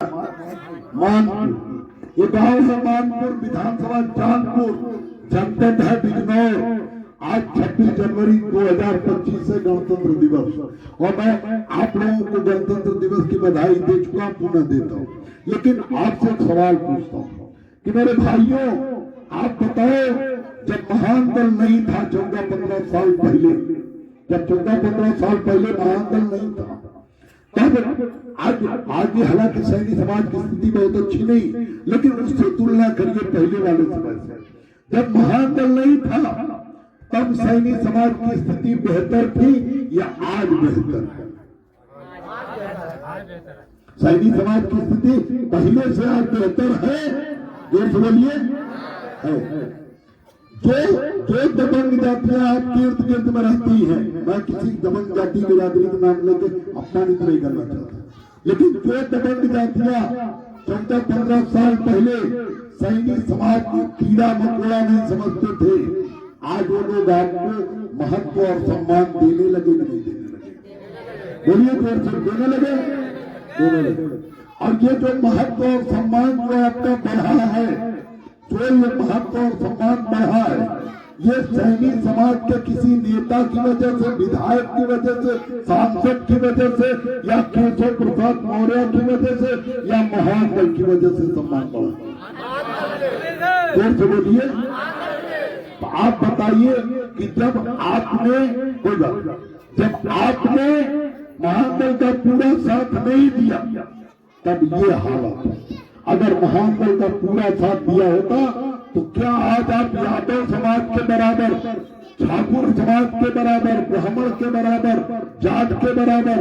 मानपुर, ये गांव है मानपुर, विधानसभा चांदपुर, जनपद है बिजनौर। आज 26 जनवरी 2025 है गणतंत्र दिवस, और मैं आप लोगों को गणतंत्र दिवस की बधाई दे चुका, पुनः देता हूँ। लेकिन आपसे एक सवाल पूछता हूँ कि मेरे भाइयों, आप बताओ, जब महान दल नहीं था 14-15 साल पहले, जब 14-15 साल पहले महान दल नहीं था, तब आज हालांकि सैनी समाज की स्थिति बहुत अच्छी नहीं, लेकिन उससे तुलना करिए पहले वाले समय से। जब महान दल नहीं था तब सैनी समाज की स्थिति बेहतर थी या आज बेहतर है? सैनी समाज की स्थिति पहले से आज बेहतर है? जोर से बोलिए। जो दबंग जातियां आपके इर्द गिर्द में रहती हैं, मैं किसी दबंग जाति बिरादरी का नाम लेके अपमानित नहीं करना चाहता, लेकिन जो दबंग जातियां 14-15 साल पहले सैनी समाज को कीड़ा मकोड़ा नहीं समझते थे, आज वो लोग आपको महत्व और सम्मान देने लगे कि नहीं देने लगे? बोलिए जोर से, देने लगे? देने लगे। और ये जो महत्व और सम्मान जो आपका बढ़ा है, जो ये महत्व और सम्मान बढ़ा है, ये सैनी समाज के किसी नेता की वजह से, विधायक की वजह से, सांसद की वजह से, या केशव प्रसाद मौर्य की वजह से, या महान दल की वजह से सम्मान बढ़ा? जोर से बोलिए। तो आप बताइए कि जब आपने महान दल का पूरा साथ नहीं दिया तब ये हालत है। अगर महान दल का पूरा साथ दिया होता तो क्या आज आप यादव समाज के बराबर, ठाकुर समाज के बराबर, ब्राह्मण के बराबर, जाट के बराबर,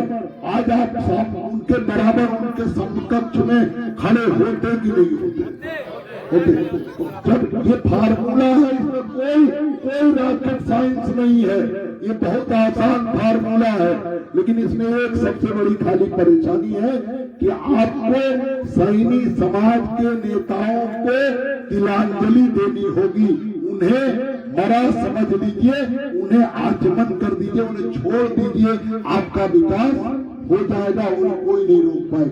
आज आप उनके बराबर, उनके समकक्ष में खड़े होते कि नहीं होते? जब ये फार्मूला है, इसमें कोई रॉकेट साइंस नहीं है, ये बहुत आसान फार्मूला है, लेकिन इसमें एक सबसे बड़ी खाली परेशानी है कि आपको सैनी समाज के नेताओं को तिलांजलि देनी होगी। उन्हें मरा समझ लीजिए, उन्हें आचमन कर दीजिए, उन्हें छोड़ दीजिए, आपका विकास हो जाएगा, उन्हें कोई नहीं रोक पाए।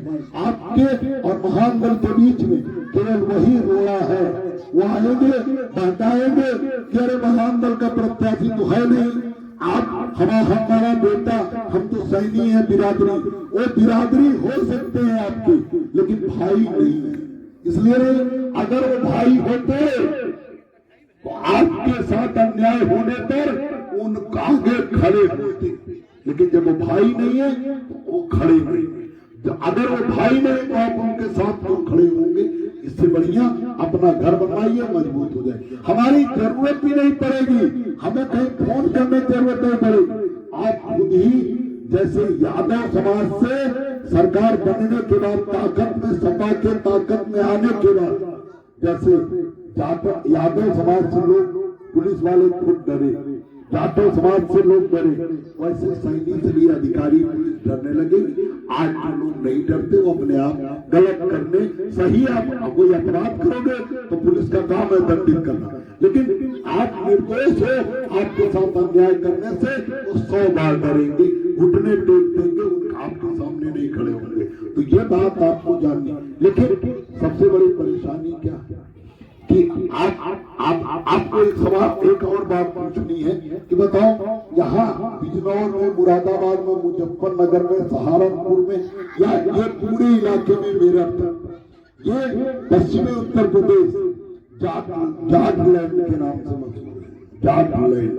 आपके और महान दल के बीच में केवल वही रोड़ा है, वो आएंगे बहकाएंगे कि अरे महान दल का प्रत्याशी तो है नहीं, आप हमारा बेटा, हम तो सैनी है बिरादरी, वो बिरादरी हो सकते हैं आपके, लेकिन भाई नहीं है। इसलिए अगर वो भाई होते तो आपके साथ अन्याय होने पर उनका आगे खड़े होते, लेकिन जब वो भाई नहीं है तो वो खड़े नहीं। अगर वो भाई नहीं तो आप उनके साथ क्यों खड़े होंगे? इससे बढ़िया अपना घर बनवाइए, मजबूत हो जाए। हमारी जरूरत भी नहीं पड़ेगी, हमें कहीं फोन करने की जरूरत नहीं पड़ेगी। आप खुद ही, जैसे यादव समाज से सरकार बनने के बाद ताकत में, सपा के ताकत में आने के बाद, जैसे यादव समाज से लोग, पुलिस वाले खुद डरे, जाटव समाज से लोग डरे, वैसे सैनी से भी अधिकारी पुलिस डरने लगे। आज जो लोग नहीं डरते वो अपने आप गलत करने, सही आप कोई अपराध करोगे तो पुलिस का काम है दंडित करना, लेकिन आप निर्दोष हो, आपके साथ अन्याय करने से वो 100 बार डरेंगे, घुटने टेक देंगे, आपके सामने नहीं खड़े होंगे। तो ये बात आपको जाननी। लेकिन सबसे बड़ी परेशानी क्या है कि आपको एक सवाल, एक और बात पूछनी है कि बताओ, यहाँ बिजनौर में, मुरादाबाद में, मुजफ्फरनगर में, सहारनपुर में, या ये पूरे इलाके में, मेरठ, ये पश्चिमी उत्तर प्रदेश जाट लैंड के नाम से मशहूर है, जाट लैंड।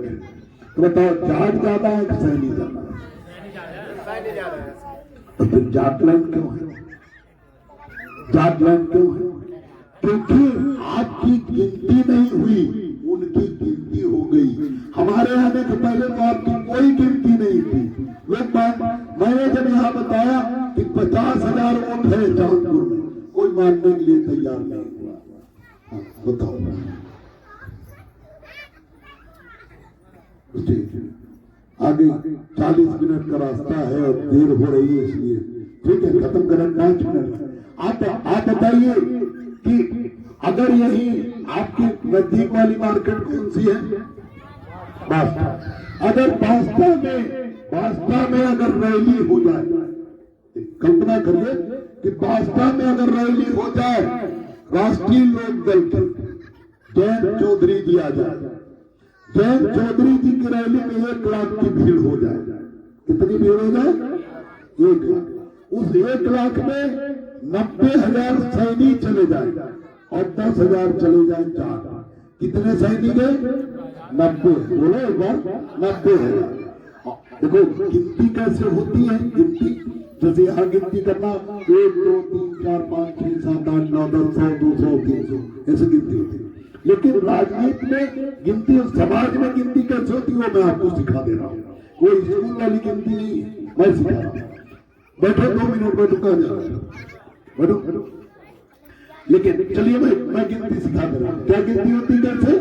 तो बताओ, जाट ज्यादा है कि सैनी ज्यादा है? तो फिर जाट लैंड क्यों है? जाट लैंड क्यों है? क्योंकि आपकी गिनती नहीं हुई, उनकी गिनती हो गई। हमारे आने के पहले तो आपकी कोई गिनती नहीं थी। लोग मैंने जब यहाँ बताया कि 50,000 वोट है चांदपुर में, कोई मानने के लिए तैयार नहीं हुआ। बताओ, आगे 40 मिनट का रास्ता है और देर हो रही है, इसलिए ठीक है, खत्म करें 5 मिनट। आप बताइए कि अगर यही आपकी नजदीक वाली मार्केट कौन सी है? बास्ता। अगर बास्ता में अगर रैली हो जाए, कल्पना करिए कि भाजपा में अगर रैली हो जाए, राष्ट्रीय लोक दल की जयंत चौधरी जी आ जाए, जयंत चौधरी जी की रैली में 1 लाख की भीड़ हो जाए। कितनी भीड़ हो जाए? 1 लाख। उस 1 लाख में 90,000 सैनिक चले जाए और 10,000 चले जाए चार। कितने सैनिक है? 90। बोलो एक बार, 90,000। देखो गिनती कैसे होती है, गिनती जैसे यहाँ गिनती करना 1 2 3 4 5 6 7 8 9 10 100 200 300 ऐसे गिनती होती है। लेकिन राजनीति में गिनती, समाज में गिनती कैसे होती है वो मैं आपको सिखा दे रहा हूँ। कोई स्कूल वाली गिनती नहीं है, मैं सिखा रहा हूँ। बैठो 2 मिनट में रुका जाए, बैठो। लेकिन चलिए मैं गिनती सिखा दे रहा हूँ। क्या गिनती होती कैसे?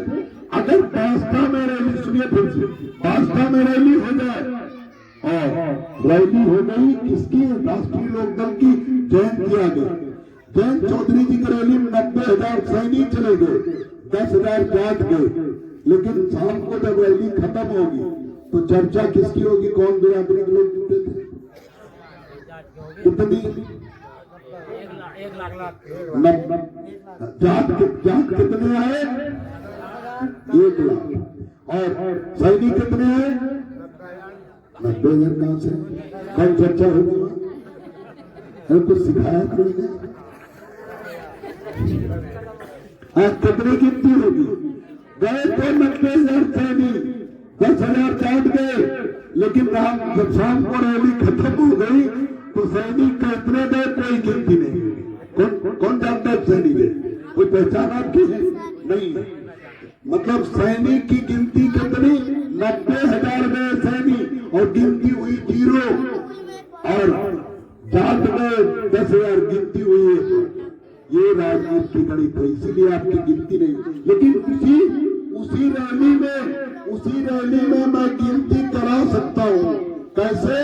अगर भाजपा में रैली, सुनिए फिर से, भाजपा में रैली हो जाए और रैली हो गई किसकी? राष्ट्रीय लोकदल की, जयंत जी आ गए। जयंत चौधरी जी की रैली में 90,000 सैनिक चले गए, 10,000 जाट गए। लेकिन शाम को जब रैली खत्म होगी तो चर्चा किसकी होगी? कौन बिरादरी के लोग जुटे थे? कितनी? 1 लाख। जाट कितने आए? 1 लाख। और सैनिक कितने आए? 90,000। कहां से? कौन चर्चा होगी? अरे कुछ सिखाया कोई ने? कितनी गिनती होगी? गए तो 90,000 सैनिक, 10,000 जाट गए। लेकिन जब शाम को रैली खत्म हो गई तो सैनिक का इतने गए, कोई गिनती नहीं। कौन जानता है सैनिक है? कोई पहचान आपकी है? नहीं। मतलब सैनिक की गिनती कितनी? 90,000 गए सैनिक और गिनती हुई 0। और जाट गए 10,000, गिनती हुई 1। ये राजनीति की गणित है, इसीलिए आपकी गिनती नहीं। लेकिन उसी रैली में मैं गिनती करा सकता हूँ। कैसे?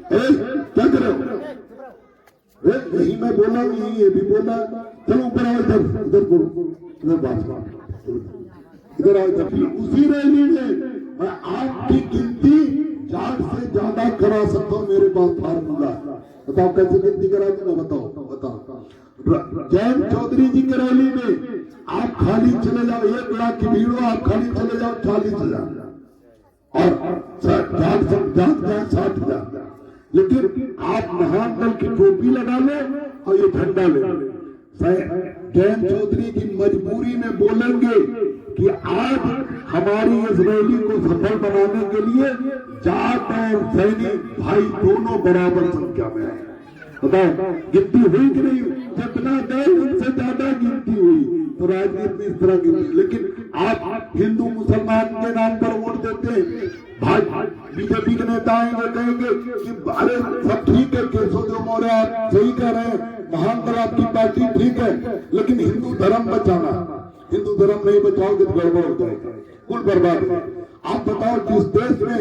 क्या कर रहे हो? यही मैं बोला, यही ये भी बोला। चलो ऊपर आओ, इधर बोलो, इधर बात, इधर आओ, इधर। उसी रैली में मैं आपकी गिनती 4 से ज्यादा करा सकता हूँ। मेरे पास फार्मूला। बताओ कैसे गिनती करा दूंगा? बताओ। जयंत चौधरी जी की रैली में आप खाली चले जाओ, 1 लाख की भीड़ हो, आप खाली चले जाओ 40,000 और जाट 60,000। लेकिन आप महान दल की टोपी लगा लो और ये झंडा ले लो। जयंत चौधरी की मजबूरी में बोलेंगे कि आज हमारी इस रैली को सफल बनाने के लिए जाट और सैनिक भाई दोनों बराबर संख्या में है। बताओ गिनती हुई कि नहीं? जितना गए उनसे ज्यादा गिनती हुई। तो राजनीति में इस तरह गिनती। लेकिन आप हिंदू मुसलमान के नाम पर वोट देते हैं। बीजेपी के नेता आएंगे, कहेंगे कि अरे सब ठीक है, केशवदेव मौर्य आप सही कह रहे हैं, महान दल आपकी पार्टी ठीक है, लेकिन हिंदू धर्म बचाना, हिंदू धर्म नहीं बचाओगे तो गड़बड़ हो जाएगा, कुल बर्बाद है। आप बताओ जिस देश में